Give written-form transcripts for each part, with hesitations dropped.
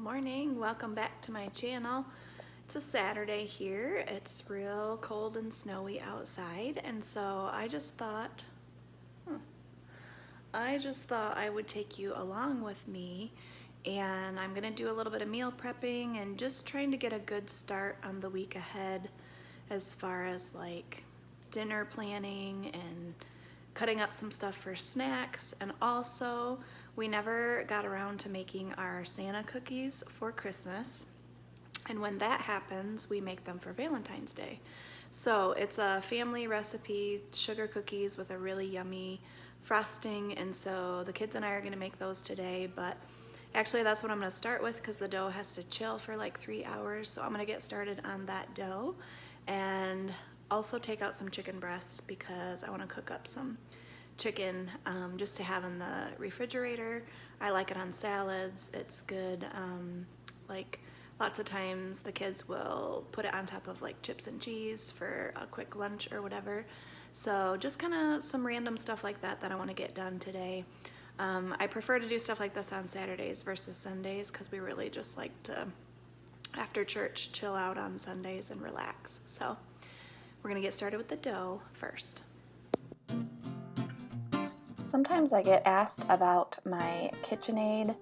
Morning, welcome back to my channel. It's a Saturday here. It's real cold and snowy outside, and so I just thought I would take you along with me, and I'm gonna do a little bit of meal prepping and just trying to get a good start on the week ahead as far as like dinner planning and cutting up some stuff for snacks. And also, we never got around to making our Santa cookies for Christmas. And when that happens, we make them for Valentine's Day. So it's a family recipe, sugar cookies with a really yummy frosting. And so the kids and I are gonna make those today, but actually that's what I'm gonna start with because the dough has to chill for like 3 hours. So I'm gonna get started on that dough and also take out some chicken breasts because I wanna cook up some chicken just to have in the refrigerator. I like it on salads. It's good. Like lots of times the kids will put it on top of like chips and cheese for a quick lunch or whatever. So just kind of some random stuff like that I want to get done today. I prefer to do stuff like this on Saturdays versus Sundays because we really just like to, after church, chill out on Sundays and relax. So we're gonna get started with the dough first. Sometimes I get asked about my KitchenAid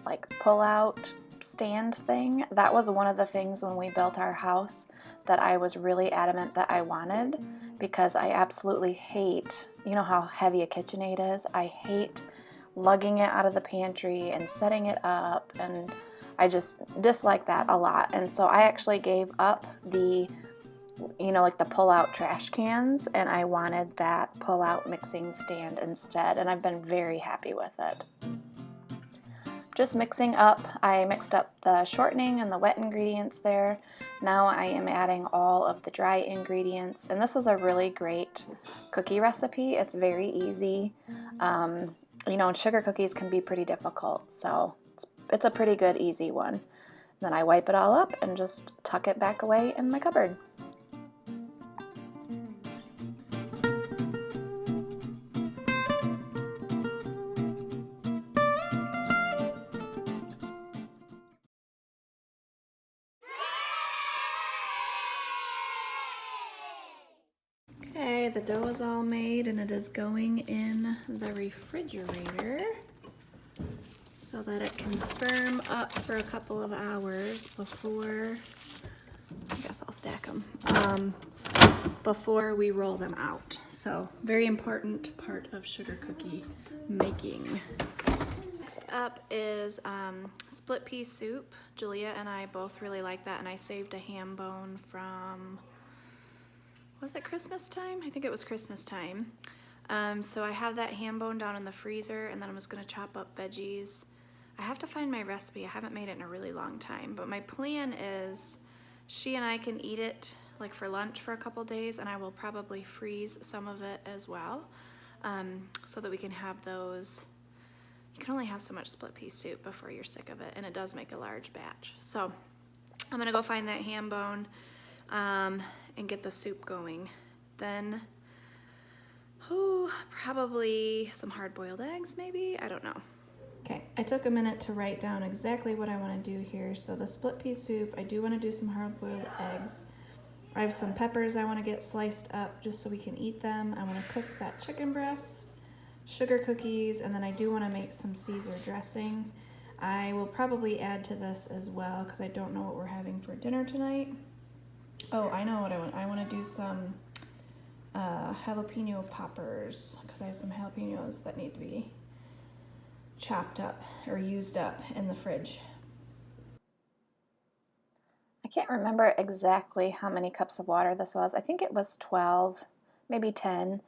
like pull-out stand thing. That was one of the things when we built our house that I was really adamant that I wanted because I absolutely hate, you know how heavy a KitchenAid is? I hate lugging it out of the pantry and setting it up, and I just dislike that a lot. And so I actually gave up the like the pull-out trash cans, and I wanted that pull-out mixing stand instead, and I've been very happy with it. Just mixing up, I mixed up the shortening and the wet ingredients there. Now I am adding all of the dry ingredients, and this is a really great cookie recipe. It's very easy. Sugar cookies can be pretty difficult, so it's a pretty good, easy one. Then I wipe it all up and just tuck it back away in my cupboard. Okay, the dough is all made and it is going in the refrigerator so that it can firm up for a couple of hours before, I guess I'll stack them, before we roll them out. So very important part of sugar cookie making. Next up is split pea soup. Julia and I both really like that, and I saved a ham bone from, was it Christmas time? I think it was Christmas time. So I have that ham bone down in the freezer, and then I'm just gonna chop up veggies. I have to find my recipe. I haven't made it in a really long time, but my plan is she and I can eat it like for lunch for a couple days, and I will probably freeze some of it as well, so that we can have those. You can only have so much split pea soup before you're sick of it, and it does make a large batch. So I'm gonna go find that ham bone and get the soup going. Then, probably some hard-boiled eggs maybe, I don't know. Okay, I took a minute to write down exactly what I want to do here. So the split pea soup, I do want to do some hard-boiled eggs. I have some peppers I want to get sliced up just so we can eat them. I want to cook that chicken breast, sugar cookies, and then I do want to make some Caesar dressing. I will probably add to this as well because I don't know what we're having for dinner tonight. Oh, I know what I want. I want to do some jalapeno poppers because I have some jalapenos that need to be chopped up or used up in the fridge. I can't remember exactly how many cups of water this was. I think it was 12, maybe 10,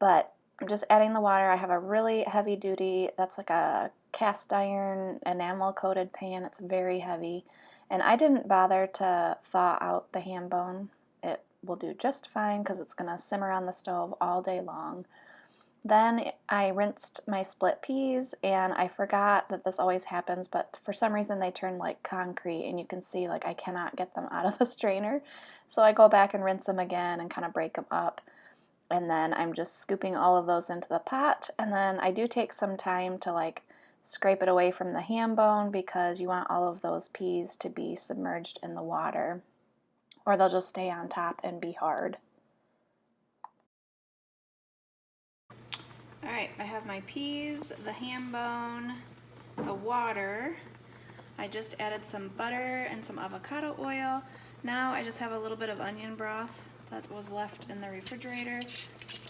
but I'm just adding the water. I have a really heavy duty, that's like a cast iron enamel coated pan. It's very heavy. And I didn't bother to thaw out the ham bone. It will do just fine because it's going to simmer on the stove all day long. Then I rinsed my split peas, and I forgot that this always happens, but for some reason they turn like concrete, and you can see like I cannot get them out of the strainer. So I go back and rinse them again and kind of break them up. And then I'm just scooping all of those into the pot, and then I do take some time to like scrape it away from the ham bone because you want all of those peas to be submerged in the water, or they'll just stay on top and be hard. All right, I have my peas, the ham bone, the water. I just added some butter and some avocado oil. Now I just have a little bit of onion broth that was left in the refrigerator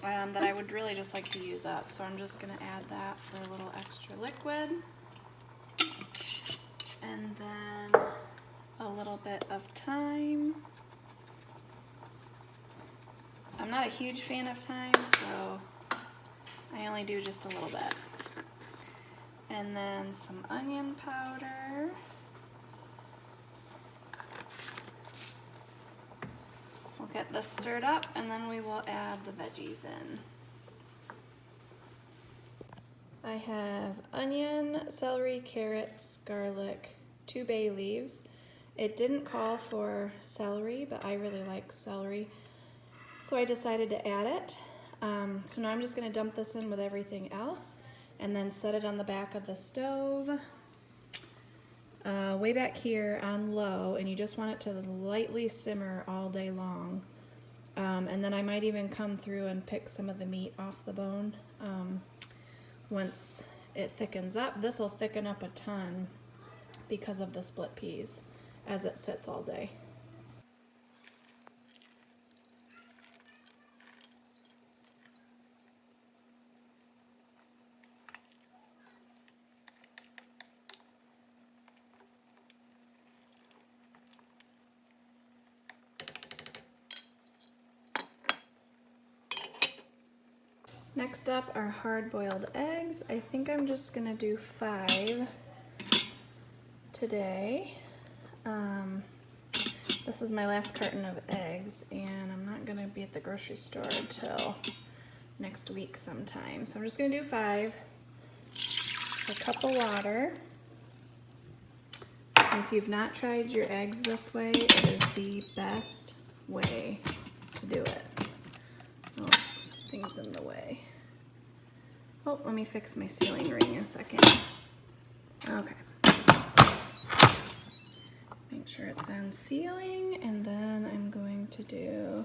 that I would really just like to use up. So I'm just gonna add that for a little extra liquid. And then a little bit of thyme. I'm not a huge fan of thyme, so I only do just a little bit. And then some onion powder. We'll get this stirred up and then we will add the veggies in. I have onion, celery, carrots, garlic, 2 bay leaves. It didn't call for celery, but I really like celery, so I decided to add it. So now I'm just going to dump this in with everything else and then set it on the back of the stove, way back here on low, and you just want it to lightly simmer all day long. And then I might even come through and pick some of the meat off the bone once it thickens up. This will thicken up a ton because of the split peas as it sits all day. Next up are hard-boiled eggs. I think I'm just gonna do 5 today. This is my last carton of eggs, and I'm not gonna be at the grocery store until next week sometime. So I'm just gonna do 5, a cup of water. And if you've not tried your eggs this way, it is the best way to do it. Oh, something's in the way. Oh, let me fix my ceiling ring a second. Okay. Make sure it's on sealing, and then I'm going to do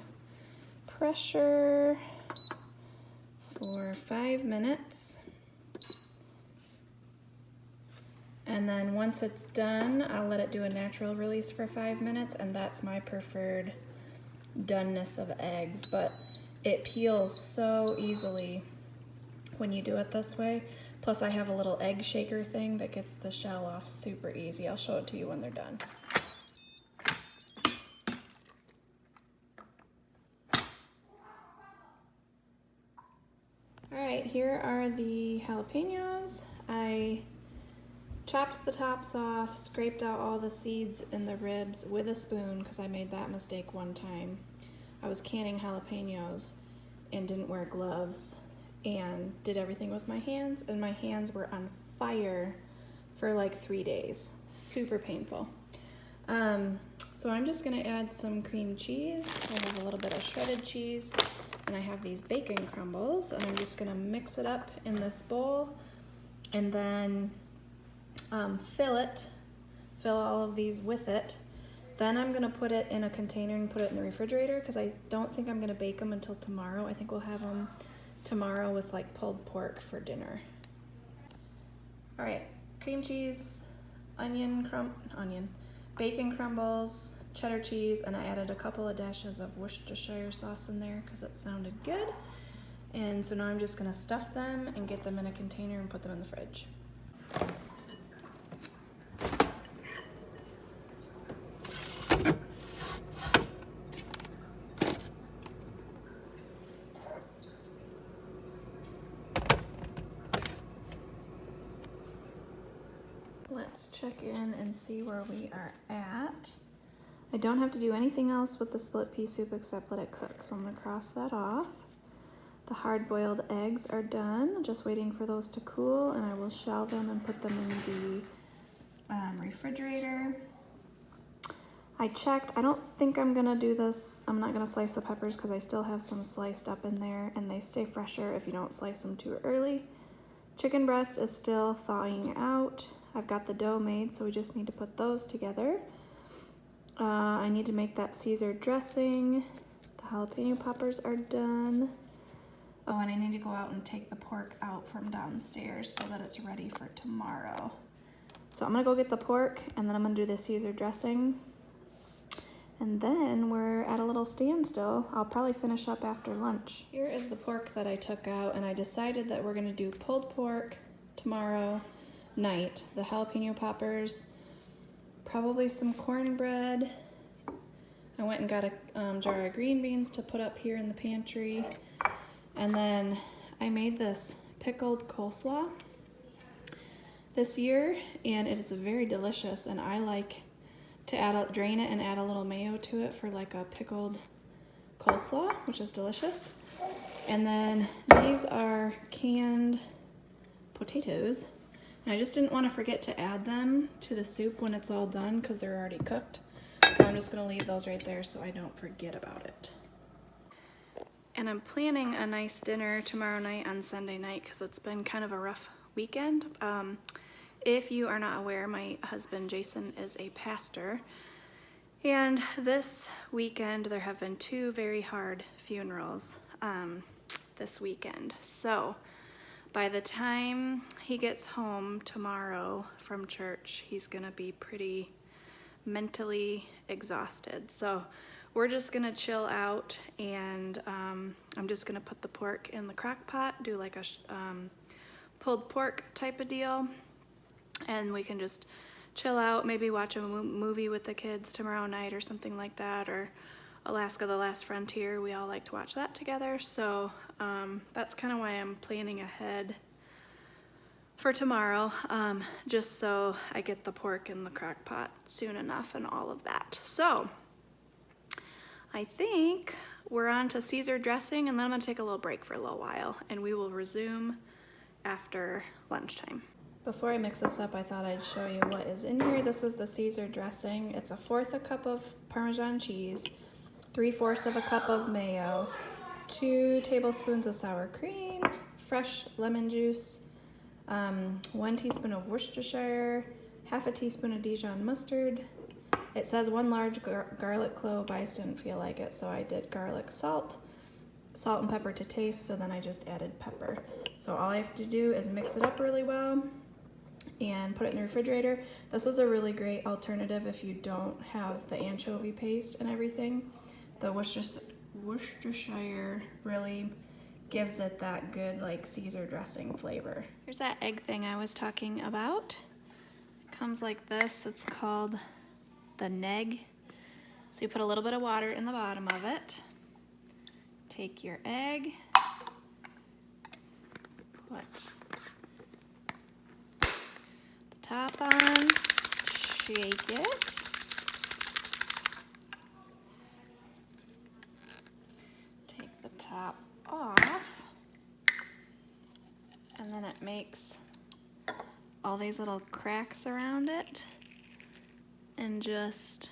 pressure for 5 minutes. And then once it's done, I'll let it do a natural release for 5 minutes, and that's my preferred doneness of eggs. But it peels so easily when you do it this way. Plus I have a little egg shaker thing that gets the shell off super easy. I'll show it to you when they're done. All right, here are the jalapenos. I chopped the tops off, scraped out all the seeds and the ribs with a spoon because I made that mistake one time. I was canning jalapenos and didn't wear gloves and did everything with my hands, and my hands were on fire for like 3 days. Super painful. So I'm just gonna add some cream cheese. I have a little bit of shredded cheese, and I have these bacon crumbles, and I'm just gonna mix it up in this bowl and then fill all of these with it. Then I'm gonna put it in a container and put it in the refrigerator because I don't think I'm gonna bake them until tomorrow. I think we'll have them tomorrow with like pulled pork for dinner. All right, cream cheese, bacon crumbles, cheddar cheese, and I added a couple of dashes of Worcestershire sauce in there because it sounded good. And so now I'm just gonna stuff them and get them in a container and put them in the fridge. Let's check in and see where we are at. I don't have to do anything else with the split pea soup except let it cook, so I'm gonna cross that off. The hard-boiled eggs are done, just waiting for those to cool, and I will shell them and put them in the refrigerator. I checked, I don't think I'm gonna do this. I'm not gonna slice the peppers because I still have some sliced up in there, and they stay fresher if you don't slice them too early. Chicken breast is still thawing out. I've got the dough made, so we just need to put those together. I need to make that Caesar dressing. The jalapeno poppers are done. Oh, and I need to go out and take the pork out from downstairs so that it's ready for tomorrow. So I'm gonna go get the pork, and then I'm gonna do the Caesar dressing. And then we're at a little standstill. I'll probably finish up after lunch. Here is the pork that I took out, and I decided that we're gonna do pulled pork tomorrow night. The jalapeno poppers, probably some cornbread. I went and got a jar of green beans to put up here in the pantry. And then I made this pickled coleslaw this year, and it is very delicious, and I like to drain it and add a little mayo to it for like a pickled coleslaw, which is delicious. And then these are canned potatoes. And I just didn't want to forget to add them to the soup when it's all done because they're already cooked. So I'm just gonna leave those right there so I don't forget about it. And I'm planning a nice dinner tomorrow night on Sunday night because it's been kind of a rough weekend. If you are not aware, my husband Jason is a pastor, and this weekend there have been 2 very hard funerals this weekend. So by the time he gets home tomorrow from church, he's gonna be pretty mentally exhausted. So we're just gonna chill out, and I'm just gonna put the pork in the crock pot, do like a pulled pork type of deal. And we can just chill out, maybe watch a movie with the kids tomorrow night or something like that, or Alaska the Last Frontier. We all like to watch that together. So that's kind of why I'm planning ahead for tomorrow, just so I get the pork in the crock pot soon enough and all of that. So I think we're on to Caesar dressing, and then I'm gonna take a little break for a little while, and we will resume after lunchtime. Before I mix this up, I thought I'd show you what is in here. This is the Caesar dressing. It's 1/4 a cup of Parmesan cheese, 3/4 of a cup of mayo, 2 tablespoons of sour cream, fresh lemon juice, 1 teaspoon of Worcestershire, 1/2 teaspoon of Dijon mustard. It says 1 large garlic clove, but I just didn't feel like it, so I did garlic salt and pepper to taste, so then I just added pepper. So all I have to do is mix it up really well and put it in the refrigerator. This is a really great alternative if you don't have the anchovy paste and everything. The Worcestershire really gives it that good like Caesar dressing flavor. Here's that egg thing I was talking about. It comes like this. It's called the Neg. So you put a little bit of water in the bottom of it. Take your egg, put the top on, shake it, take the top off, and then it makes all these little cracks around it and just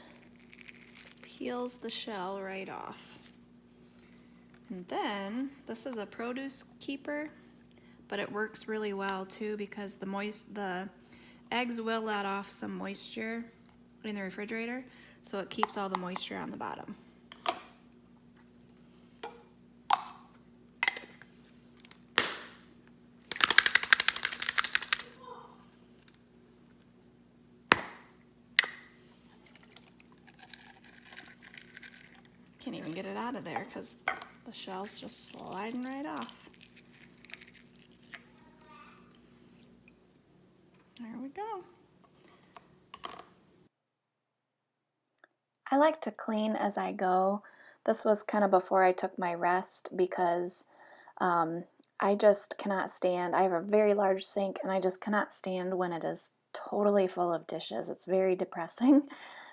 peels the shell right off. And then this is a produce keeper, but it works really well too because the eggs will let off some moisture in the refrigerator, so it keeps all the moisture on the bottom. Can't even get it out of there because the shell's just sliding right off. There we go. I like to clean as I go. This was kind of before I took my rest because I just cannot stand. I have a very large sink and I just cannot stand when it is totally full of dishes. It's very depressing.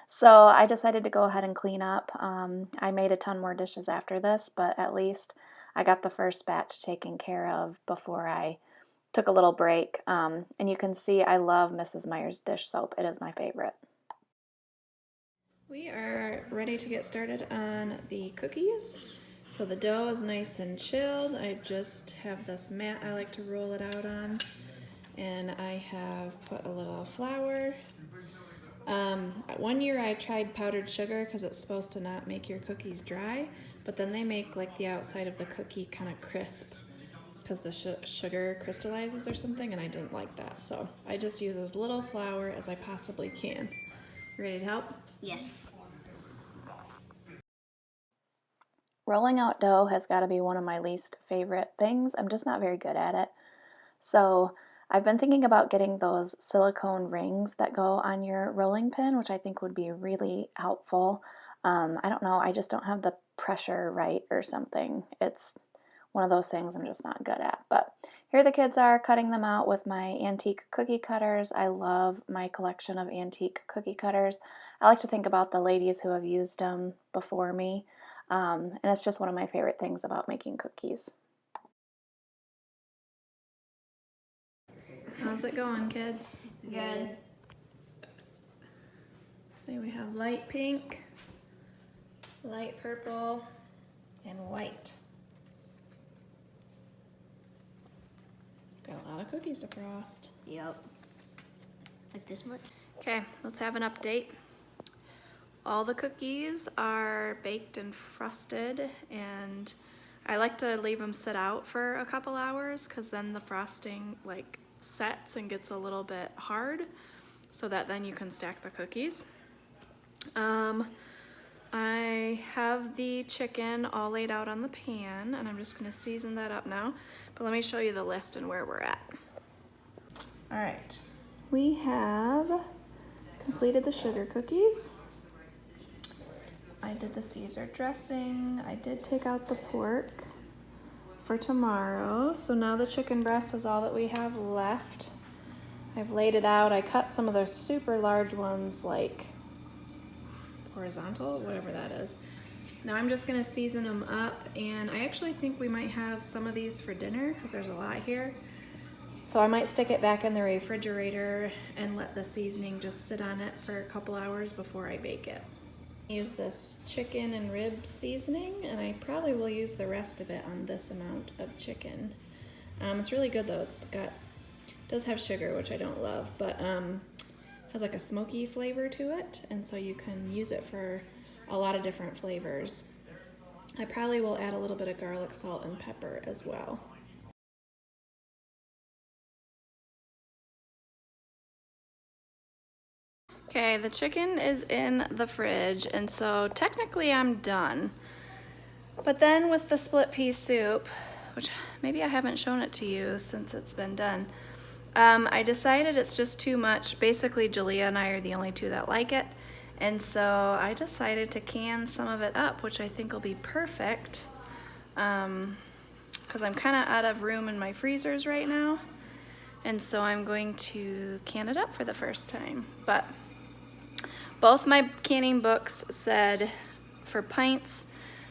So I decided to go ahead and clean up. I made a ton more dishes after this, but at least I got the first batch taken care of before I took a little break. And you can see I love Mrs. Meyer's dish soap. It is my favorite. We are ready to get started on the cookies. So the dough is nice and chilled. I just have this mat I like to roll it out on. And I have put a little flour. One year I tried powdered sugar because it's supposed to not make your cookies dry, but then they make like the outside of the cookie kind of crisp because the sugar crystallizes or something, and I didn't like that. So I just use as little flour as I possibly can. Ready to help? Yes. Rolling out dough has got to be one of my least favorite things. I'm just not very good at it. So I've been thinking about getting those silicone rings that go on your rolling pin, which I think would be really helpful. I don't know, I just don't have the pressure right or something. It's one of those things I'm just not good at. But here the kids are cutting them out with my antique cookie cutters. I love my collection of antique cookie cutters. I like to think about the ladies who have used them before me. And it's just one of my favorite things about making cookies. How's it going, kids? Good. So we have light pink, light purple, and white. Got a lot of cookies to frost. Yep. Like this much? Okay, let's have an update. All the cookies are baked and frosted, and I like to leave them sit out for a couple hours because then the frosting like sets and gets a little bit hard, so that then you can stack the cookies. I have the chicken all laid out on the pan, and I'm just gonna season that up now, but let me show you the list and where we're at. All right, we have completed the sugar cookies. I did the Caesar dressing. I did take out the pork for tomorrow. So now the chicken breast is all that we have left. I've laid it out. I cut some of the super large ones like horizontal, whatever that is. Now I'm just gonna season them up, and I actually think we might have some of these for dinner because there's a lot here. So I might stick it back in the refrigerator and let the seasoning just sit on it for a couple hours before I bake it. Use this chicken and rib seasoning, and I probably will use the rest of it on this amount of chicken. It's really good though. Does have sugar, which I don't love, but has like a smoky flavor to it, and so you can use it for a lot of different flavors. I probably will add a little bit of garlic, salt, and pepper as well. Okay, the chicken is in the fridge, and so technically I'm done. But then with the split pea soup, which maybe I haven't shown it to you since it's been done, I decided it's just too much. Basically, Jalea and I are the only two that like it, and so I decided to can some of it up, which I think will be perfect, because I'm kind of out of room in my freezers right now, and so I'm going to can it up for the first time. But both my canning books said for pints,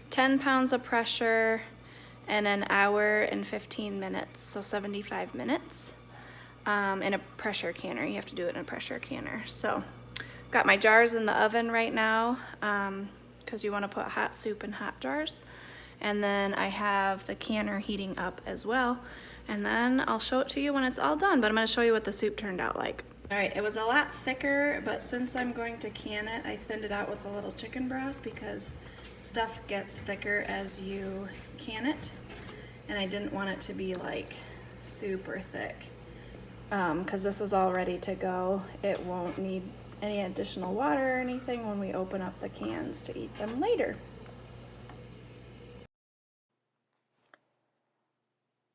10 pounds of pressure and an hour and 15 minutes, so 75 minutes. In a pressure canner. You have to do it in a pressure canner. So got my jars in the oven right now because you want to put hot soup in hot jars. And then I have the canner heating up as well. And then I'll show it to you when it's all done, but I'm going to show you what the soup turned out like. All right, it was a lot thicker, but since I'm going to can it, I thinned it out with a little chicken broth because stuff gets thicker as you can it. And I didn't want it to be like super thick. Because this is all ready to go. It won't need any additional water or anything when we open up the cans to eat them later.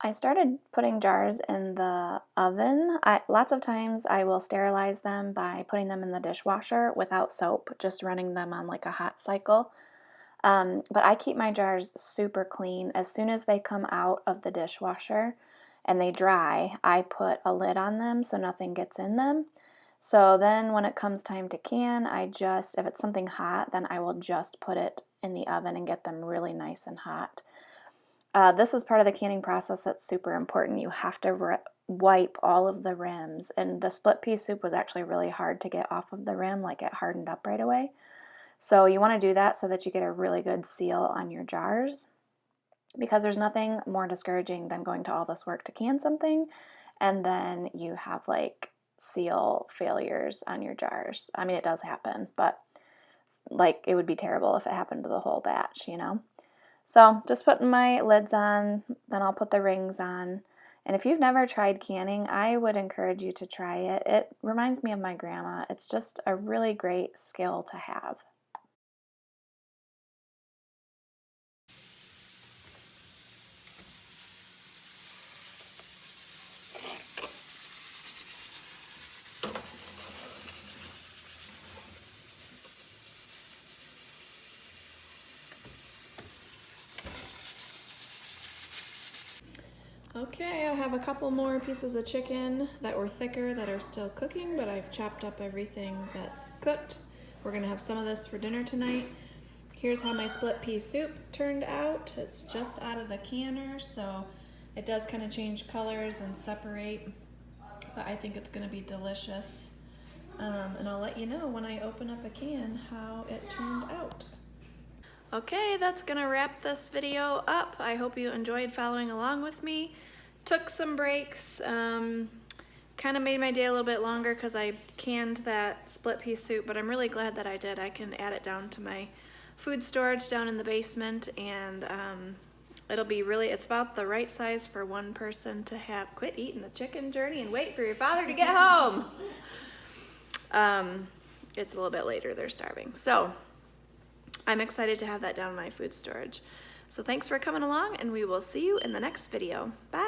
I started putting jars in the oven. Lots of times I will sterilize them by putting them in the dishwasher without soap, just running them on like a hot cycle. But I keep my jars super clean. As soon as they come out of the dishwasher and they dry, I put a lid on them so nothing gets in them. So then when it comes time to can, if it's something hot, then I will just put it in the oven and get them really nice and hot. This is part of the canning process that's super important. You have to wipe all of the rims, and the split pea soup was actually really hard to get off of the rim, like it hardened up right away. So you want to do that so that you get a really good seal on your jars. because there's nothing more discouraging than going to all this work to can something and then you have like seal failures on your jars. I mean, it does happen, but like it would be terrible if it happened to the whole batch, you know? So just putting my lids on, then I'll put the rings on. And if you've never tried canning, I would encourage you to try it. It reminds me of my grandma. It's just a really great skill to have. Okay, I have a couple more pieces of chicken that were thicker that are still cooking, but I've chopped up everything that's cooked. We're gonna have some of this for dinner tonight. Here's how my split pea soup turned out. It's just out of the canner, so it does kind of change colors and separate, but I think it's gonna be delicious. And I'll let you know when I open up a can how it turned out. Okay, that's gonna wrap this video up. I hope you enjoyed following along with me. Took some breaks, kind of made my day a little bit longer because I canned that split pea soup, but I'm really glad that I did. I can add it down to my food storage down in the basement, and it'll be really, it's about the right size for one person to have. Quit eating the chicken, Journey, and wait for your father to get home. It's a little bit later, they're starving. So I'm excited to have that down in my food storage. So thanks for coming along, and we will see you in the next video. Bye.